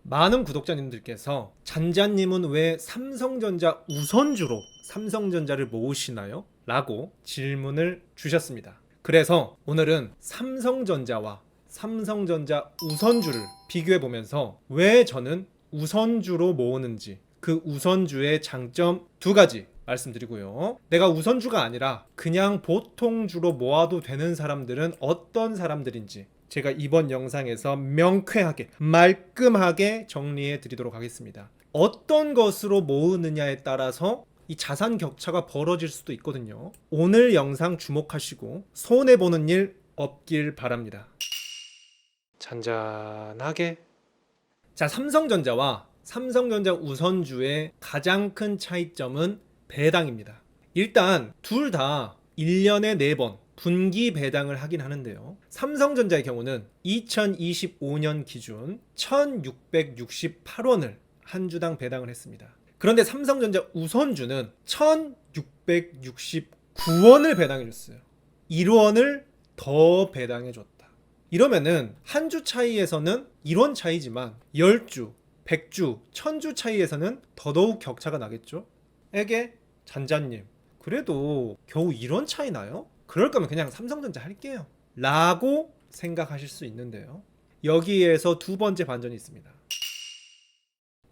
많은 구독자님들께서 잔자님은 왜 삼성전자 우선주로 삼성전자를 모으시나요? 라고 질문을 주셨습니다. 그래서 오늘은 삼성전자와 삼성전자 우선주를 비교해 보면서 왜 저는 우선주로 모으는지, 그 우선주의 장점 두 가지 말씀드리고요. 내가 우선주가 아니라 그냥 보통주로 모아도 되는 사람들은 어떤 사람들인지 제가 이번 영상에서 명쾌하게 말끔하게 정리해 드리도록 하겠습니다. 어떤 것으로 모으느냐에 따라서 이 자산 격차가 벌어질 수도 있거든요. 오늘 영상 주목하시고 손해보는 일 없길 바랍니다. 잔잔하게. 자, 삼성전자와 삼성전자 우선주의 가장 큰 차이점은 배당입니다. 일단 둘 다 1년에 4번 분기 배당을 하긴 하는데요. 삼성전자의 경우는 2025년 기준 1668원을 한 주당 배당을 했습니다. 그런데 삼성전자 우선주는 1669원을 배당해줬어요. 1원을 더 배당해줬다. 이러면은 한 주 차이에서는 1원 차이지만 10주, 100주, 1000주 차이에서는 더더욱 격차가 나겠죠. 에게 잔자님, 그래도 겨우 1원 차이 나요? 그럴 거면 그냥 삼성전자 할게요 라고 생각하실 수 있는데요. 여기에서 두 번째 반전이 있습니다.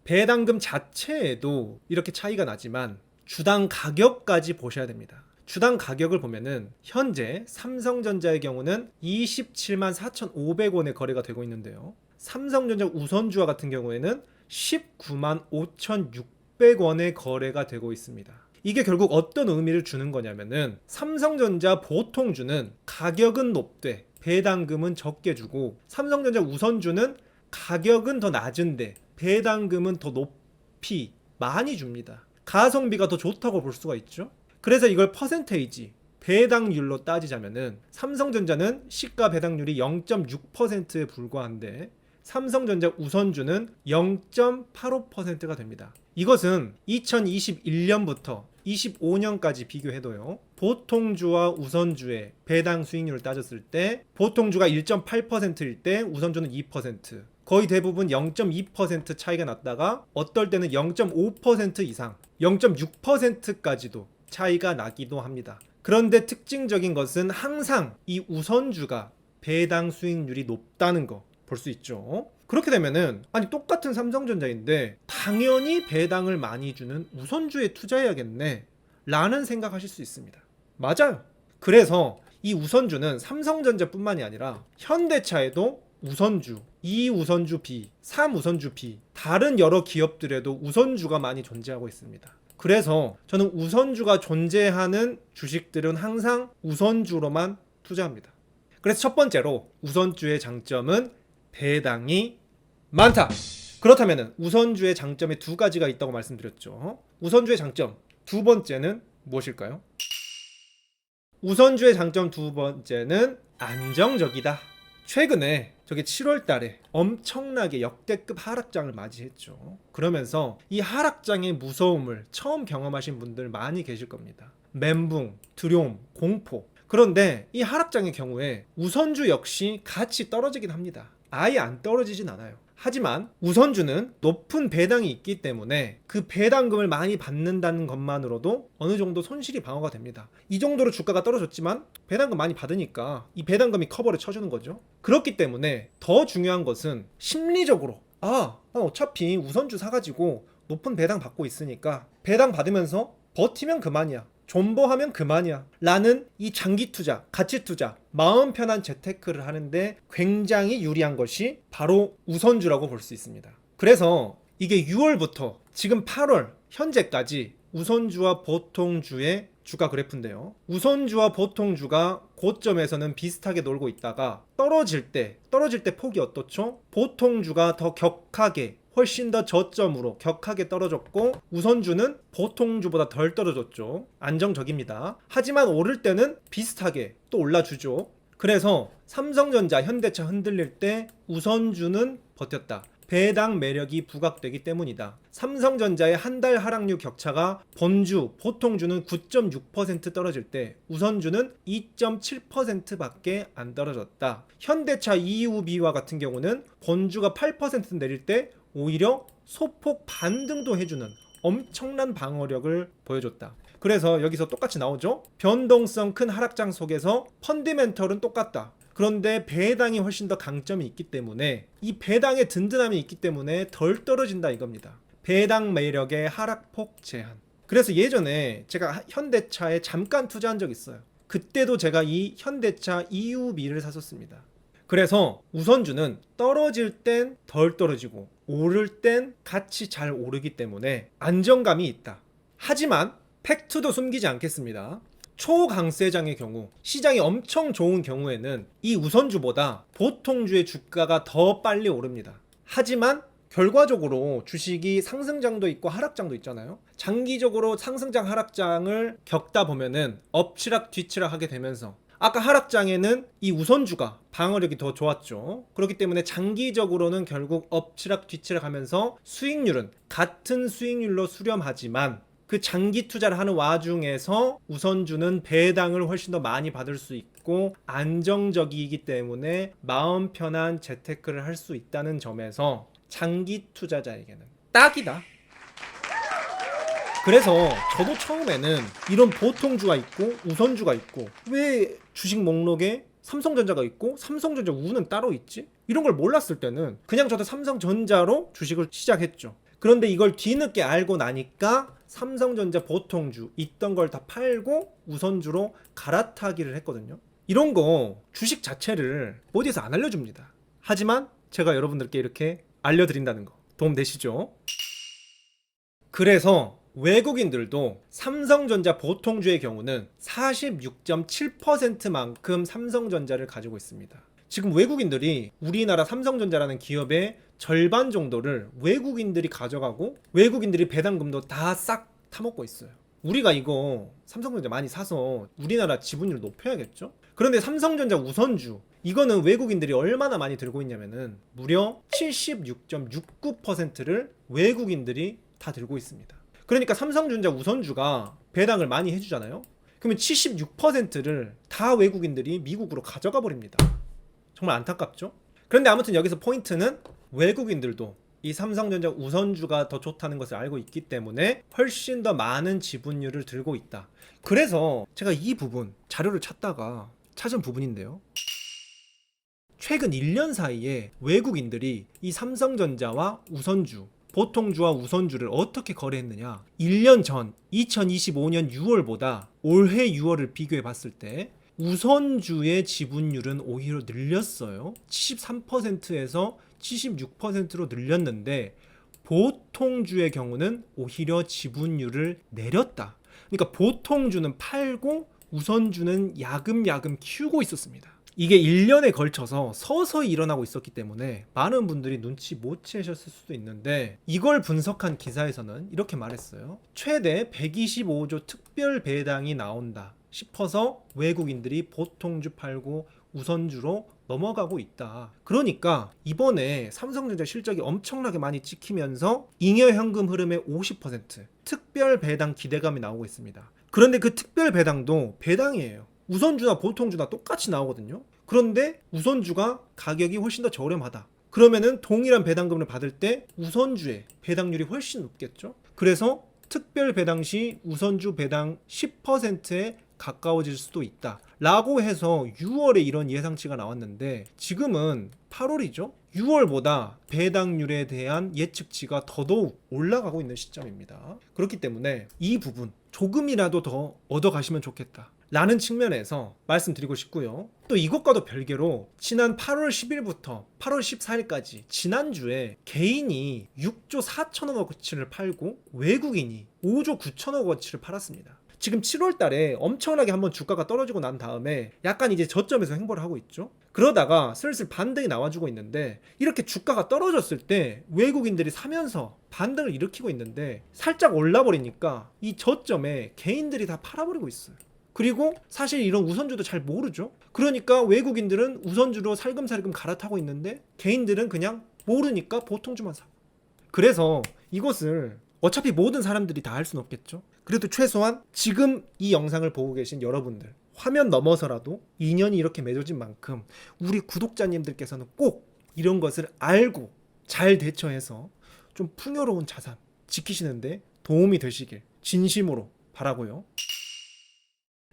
배당금 자체에도 이렇게 차이가 나지만 주당 가격까지 보셔야 됩니다. 주당 가격을 보면은 현재 삼성전자의 경우는 27만 4,500원에 거래가 되고 있는데요. 삼성전자 우선주와 같은 경우에는 19만 5,600원에 거래가 되고 있습니다. 이게 결국 어떤 의미를 주는 거냐면은 삼성전자 보통주는 가격은 높되 배당금은 적게 주고, 삼성전자 우선주는 가격은 더 낮은데 배당금은 더 높이 많이 줍니다. 가성비가 더 좋다고 볼 수가 있죠. 그래서 이걸 퍼센테이지, 배당률로 따지자면은 삼성전자는 시가 배당률이 0.6%에 불과한데 삼성전자 우선주는 0.85%가 됩니다. 이것은 2021년부터 25년까지 비교해도요, 보통주와 우선주의 배당 수익률을 따졌을 때 보통주가 1.8%일 때 우선주는 2%, 거의 대부분 0.2% 차이가 났다가 어떨 때는 0.5% 이상, 0.6%까지도 차이가 나기도 합니다. 그런데 특징적인 것은 항상 이 우선주가 배당 수익률이 높다는 거 볼 수 있죠. 그렇게 되면은 아니 똑같은 삼성전자인데 당연히 배당을 많이 주는 우선주에 투자해야겠네 라는 생각하실 수 있습니다. 맞아요. 그래서 이 우선주는 삼성전자뿐만이 아니라 현대차에도 우선주, 2우선주 B, 3우선주 B, 다른 여러 기업들에도 우선주가 많이 존재하고 있습니다. 그래서 저는 우선주가 존재하는 주식들은 항상 우선주로만 투자합니다. 그래서 첫 번째로 우선주의 장점은 배당이 많다. 그렇다면 우선주의 장점에 두 가지가 있다고 말씀드렸죠. 우선주의 장점 두 번째는 무엇일까요? 우선주의 장점 두 번째는 안정적이다. 최근에 저게 7월 달에 엄청나게 역대급 하락장을 맞이했죠. 그러면서 이 하락장의 무서움을 처음 경험하신 분들 많이 계실 겁니다. 멘붕, 두려움, 공포. 그런데 이 하락장의 경우에 우선주 역시 같이 떨어지긴 합니다. 아예 안 떨어지진 않아요. 하지만 우선주는 높은 배당이 있기 때문에 그 배당금을 많이 받는다는 것만으로도 어느 정도 손실이 방어가 됩니다. 이 정도로 주가가 떨어졌지만 배당금 많이 받으니까 이 배당금이 커버를 쳐주는 거죠. 그렇기 때문에 더 중요한 것은 심리적으로 난 어차피 우선주 사가지고 높은 배당 받고 있으니까 배당 받으면서 버티면 그만이야, 존버하면 그만이야 라는 이 장기 투자, 가치 투자, 마음 편한 재테크를 하는데 굉장히 유리한 것이 바로 우선주라고 볼 수 있습니다. 그래서 이게 6월부터 지금 8월 현재까지 우선주와 보통주의 주가 그래프인데요, 우선주와 보통주가 고점에서는 비슷하게 놀고 있다가 떨어질 때 폭이 어떻죠? 보통주가 더 격하게, 훨씬 더 저점으로 격하게 떨어졌고 우선주는 보통주보다 덜 떨어졌죠. 안정적입니다. 하지만 오를 때는 비슷하게 또 올라주죠. 그래서 삼성전자, 현대차 흔들릴 때 우선주는 버텼다. 배당 매력이 부각되기 때문이다. 삼성전자의 한 달 하락률 격차가 본주, 보통주는 9.6% 떨어질 때 우선주는 2.7%밖에 안 떨어졌다. 현대차 EUB와 같은 경우는 본주가 8% 내릴 때 오히려 소폭 반등도 해주는 엄청난 방어력을 보여줬다. 그래서 여기서 똑같이 나오죠. 변동성 큰 하락장 속에서 펀디멘털은 똑같다. 그런데 배당이 훨씬 더 강점이 있기 때문에 이 배당의 든든함이 있기 때문에 덜 떨어진다 이겁니다. 배당 매력의 하락폭 제한. 그래서 예전에 제가 현대차에 잠깐 투자한 적 있어요. 그때도 제가 이 현대차 EU미를 샀었습니다. 그래서 우선주는 떨어질 땐 덜 떨어지고 오를 땐 같이 잘 오르기 때문에 안정감이 있다. 하지만 팩트도 숨기지 않겠습니다. 초강세장의 경우, 시장이 엄청 좋은 경우에는 이 우선주보다 보통주의 주가가 더 빨리 오릅니다. 하지만 결과적으로 주식이 상승장도 있고 하락장도 있잖아요. 장기적으로 상승장 하락장을 겪다 보면은 엎치락 뒤치락 하게 되면서 아까 하락장에는 이 우선주가 방어력이 더 좋았죠. 그렇기 때문에 장기적으로는 결국 엎치락 뒤치락 하면서 수익률은 같은 수익률로 수렴하지만 그 장기 투자를 하는 와중에서 우선주는 배당을 훨씬 더 많이 받을 수 있고 안정적이기 때문에 마음 편한 재테크를 할 수 있다는 점에서 장기 투자자에게는 딱이다. 그래서 저도 처음에는 이런 보통주가 있고 우선주가 있고 왜 주식 목록에 삼성전자가 있고 삼성전자 우는 따로 있지? 이런 걸 몰랐을 때는 그냥 저도 삼성전자로 주식을 시작했죠. 그런데 이걸 뒤늦게 알고 나니까 삼성전자 보통주 있던 걸 다 팔고 우선주로 갈아타기를 했거든요. 이런 거 주식 자체를 어디에서 안 알려줍니다. 하지만 제가 여러분들께 이렇게 알려드린다는 거 도움되시죠? 그래서 외국인들도 삼성전자 보통주의 경우는 46.7%만큼 삼성전자를 가지고 있습니다. 지금 외국인들이 우리나라 삼성전자라는 기업의 절반 정도를 외국인들이 가져가고 외국인들이 배당금도 다 싹 타먹고 있어요. 우리가 이거 삼성전자 많이 사서 우리나라 지분율 높여야겠죠? 그런데 삼성전자 우선주 이거는 외국인들이 얼마나 많이 들고 있냐면은 무려 76.69%를 외국인들이 다 들고 있습니다. 그러니까 삼성전자 우선주가 배당을 많이 해주잖아요. 그러면 76%를 다 외국인들이 미국으로 가져가 버립니다. 정말 안타깝죠? 그런데 아무튼 여기서 포인트는 외국인들도 이 삼성전자 우선주가 더 좋다는 것을 알고 있기 때문에 훨씬 더 많은 지분율을 들고 있다. 그래서 제가 이 부분 자료를 찾다가 찾은 부분인데요. 최근 1년 사이에 외국인들이 이 삼성전자와 우선주 보통주와 우선주를 어떻게 거래했느냐. 1년 전 2025년 6월보다 올해 6월을 비교해 봤을 때 우선주의 지분율은 오히려 늘렸어요. 73%에서 76%로 늘렸는데 보통주의 경우는 오히려 지분율을 내렸다. 그러니까 보통주는 팔고 우선주는 야금야금 키우고 있었습니다. 이게 1년에 걸쳐서 서서히 일어나고 있었기 때문에 많은 분들이 눈치 못 채셨을 수도 있는데 이걸 분석한 기사에서는 이렇게 말했어요. 최대 125조 특별 배당이 나온다 싶어서 외국인들이 보통주 팔고 우선주로 넘어가고 있다. 그러니까 이번에 삼성전자 실적이 엄청나게 많이 찍히면서 잉여현금 흐름의 50% 특별 배당 기대감이 나오고 있습니다. 그런데 그 특별 배당도 배당이에요. 우선주나 보통주나 똑같이 나오거든요. 그런데 우선주가 가격이 훨씬 더 저렴하다. 그러면은 동일한 배당금을 받을 때 우선주의 배당률이 훨씬 높겠죠. 그래서 특별 배당 시 우선주 배당 10%에 가까워질 수도 있다 라고 해서 6월에 이런 예상치가 나왔는데 지금은 8월이죠. 6월보다 배당률에 대한 예측치가 더더욱 올라가고 있는 시점입니다. 그렇기 때문에 이 부분 조금이라도 더 얻어가시면 좋겠다 라는 측면에서 말씀드리고 싶고요. 또 이것과도 별개로 지난 8월 10일부터 8월 14일까지 지난주에 개인이 6조 4천억 원어치를 팔고 외국인이 5조 9천억 원어치를 팔았습니다. 지금 7월 달에 엄청나게 한번 주가가 떨어지고 난 다음에 약간 이제 저점에서 횡보를 하고 있죠. 그러다가 슬슬 반등이 나와주고 있는데 이렇게 주가가 떨어졌을 때 외국인들이 사면서 반등을 일으키고 있는데 살짝 올라버리니까 이 저점에 개인들이 다 팔아버리고 있어요. 그리고 사실 이런 우선주도 잘 모르죠. 그러니까 외국인들은 우선주로 살금살금 갈아타고 있는데 개인들은 그냥 모르니까 보통주만 사고. 그래서 이것을 어차피 모든 사람들이 다 할 수는 없겠죠. 그래도 최소한 지금 이 영상을 보고 계신 여러분들 화면 넘어서라도 인연이 이렇게 맺어진 만큼 우리 구독자님들께서는 꼭 이런 것을 알고 잘 대처해서 좀 풍요로운 자산 지키시는데 도움이 되시길 진심으로 바라고요.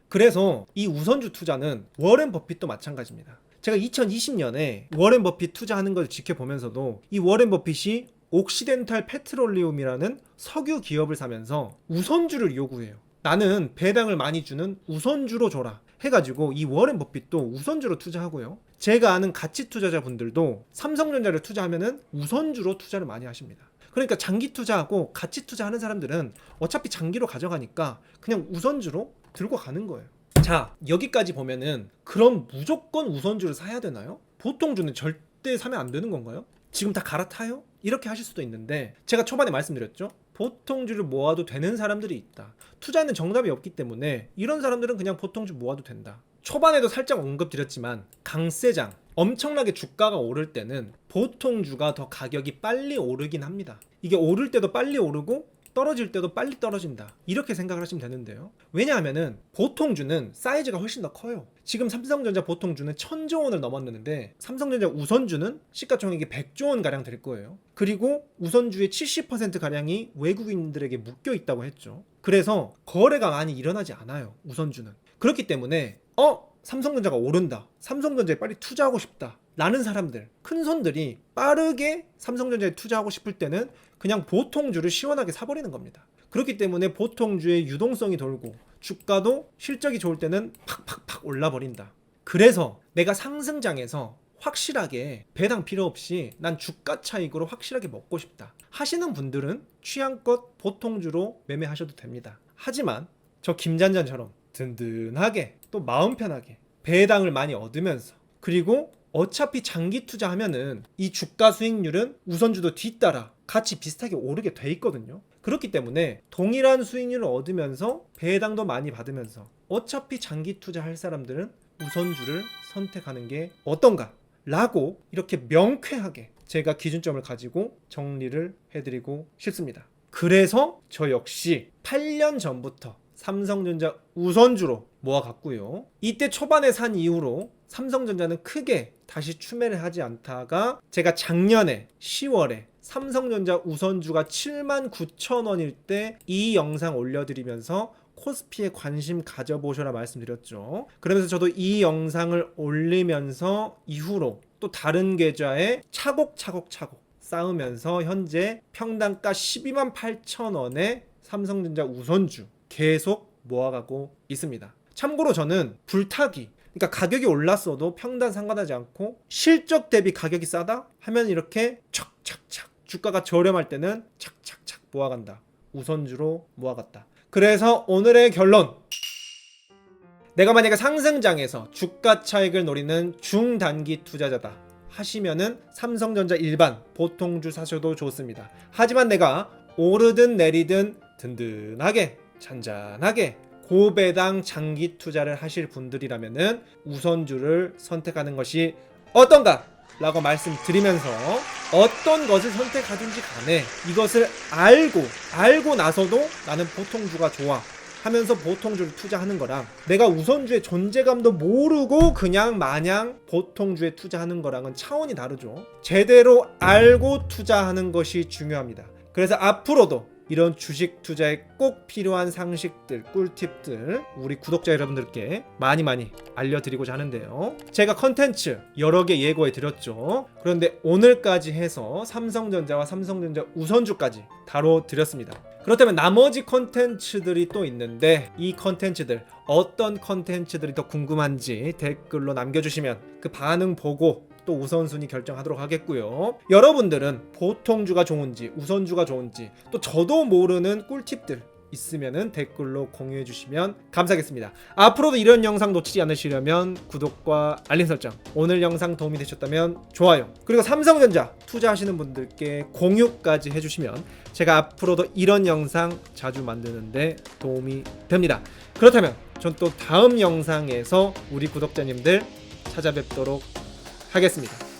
그래서 이 우선주 투자는 워렌 버핏도 마찬가지입니다. 제가 2020년에 워렌 버핏 투자하는 걸 지켜보면서도 이 워렌 버핏이 옥시덴탈 페트롤리움이라는 석유 기업을 사면서 우선주를 요구해요. 나는 배당을 많이 주는 우선주로 줘라 해가지고 이 워렌 버핏도 우선주로 투자하고요. 제가 아는 가치 투자자분들도 삼성전자를 투자하면은 우선주로 투자를 많이 하십니다. 그러니까 장기 투자하고 가치 투자하는 사람들은 어차피 장기로 가져가니까 그냥 우선주로 들고 가는 거예요. 자, 여기까지 보면은 그럼 무조건 우선주를 사야 되나요? 보통주는 절대 사면 안 되는 건가요? 지금 다 갈아타요? 이렇게 하실 수도 있는데 제가 초반에 말씀드렸죠? 보통주를 모아도 되는 사람들이 있다. 투자에는 정답이 없기 때문에 이런 사람들은 그냥 보통주 모아도 된다. 초반에도 살짝 언급드렸지만 강세장, 엄청나게 주가가 오를 때는 보통주가 더 가격이 빨리 오르긴 합니다. 이게 오를 때도 빨리 오르고 떨어질 때도 빨리 떨어진다, 이렇게 생각을 하시면 되는데요. 왜냐하면은 보통주는 사이즈가 훨씬 더 커요. 지금 삼성전자 보통주는 1000조 원을 넘었는데 삼성전자 우선주는 시가총액이 100조 원 가량 될 거예요. 그리고 우선주의 70% 가량이 외국인들에게 묶여 있다고 했죠. 그래서 거래가 많이 일어나지 않아요, 우선주는. 그렇기 때문에 삼성전자가 오른다, 삼성전자에 빨리 투자하고 싶다 라는 사람들, 큰 손들이 빠르게 삼성전자에 투자하고 싶을 때는 그냥 보통주를 시원하게 사버리는 겁니다. 그렇기 때문에 보통주의 유동성이 돌고 주가도 실적이 좋을 때는 팍팍팍 올라버린다. 그래서 내가 상승장에서 확실하게 배당 필요 없이 난 주가 차익으로 확실하게 먹고 싶다 하시는 분들은 취향껏 보통주로 매매하셔도 됩니다. 하지만 저 김잔잔처럼 든든하게 또 마음 편하게 배당을 많이 얻으면서, 그리고 어차피 장기 투자하면은 이 주가 수익률은 우선주도 뒤따라 같이 비슷하게 오르게 돼 있거든요. 그렇기 때문에 동일한 수익률을 얻으면서 배당도 많이 받으면서 어차피 장기 투자할 사람들은 우선주를 선택하는 게 어떤가 라고 이렇게 명쾌하게 제가 기준점을 가지고 정리를 해드리고 싶습니다. 그래서 저 역시 8년 전부터 삼성전자 우선주로 모아갔고요. 이때 초반에 산 이후로 삼성전자는 크게 다시 추매를 하지 않다가 제가 작년에 10월에 삼성전자 우선주가 79,000원일 때 이 영상 올려드리면서 코스피에 관심 가져보셔라 말씀드렸죠. 그러면서 저도 이 영상을 올리면서 이후로 또 다른 계좌에 차곡차곡 쌓으면서 현재 평단가 128,000원에 삼성전자 우선주 계속 모아가고 있습니다. 참고로 저는 불타기, 그러니까 가격이 올랐어도 평단 상관하지 않고 실적 대비 가격이 싸다 하면 이렇게 착착착, 주가가 저렴할 때는 착착착 모아간다. 우선주로 모아갔다. 그래서 오늘의 결론, 내가 만약에 상승장에서 주가 차익을 노리는 중단기 투자자다 하시면은 삼성전자 일반 보통주 사셔도 좋습니다. 하지만 내가 오르든 내리든 든든하게 잔잔하게 고배당 장기 투자를 하실 분들이라면은 우선주를 선택하는 것이 어떤가 라고 말씀드리면서, 어떤 것을 선택하든지 간에 이것을 알고 나서도 나는 보통주가 좋아 하면서 보통주를 투자하는 거랑 내가 우선주의 존재감도 모르고 그냥 마냥 보통주에 투자하는 거랑은 차원이 다르죠. 제대로 알고 투자하는 것이 중요합니다. 그래서 앞으로도 이런 주식 투자에 꼭 필요한 상식들, 꿀팁들 우리 구독자 여러분들께 많이 알려드리고자 하는데요. 제가 컨텐츠 여러 개 예고해 드렸죠. 그런데 오늘까지 해서 삼성전자와 삼성전자 우선주까지 다뤄드렸습니다. 그렇다면 나머지 컨텐츠들이 또 있는데 이 컨텐츠들, 어떤 컨텐츠들이 더 궁금한지 댓글로 남겨주시면 그 반응 보고 또 우선순위 결정하도록 하겠고요. 여러분들은 보통주가 좋은지 우선주가 좋은지 또 저도 모르는 꿀팁들 있으면은 댓글로 공유해 주시면 감사하겠습니다. 앞으로도 이런 영상 놓치지 않으시려면 구독과 알림 설정, 오늘 영상 도움이 되셨다면 좋아요, 그리고 삼성전자 투자하시는 분들께 공유까지 해주시면 제가 앞으로도 이런 영상 자주 만드는데 도움이 됩니다. 그렇다면 전 또 다음 영상에서 우리 구독자님들 찾아뵙도록 하겠습니다.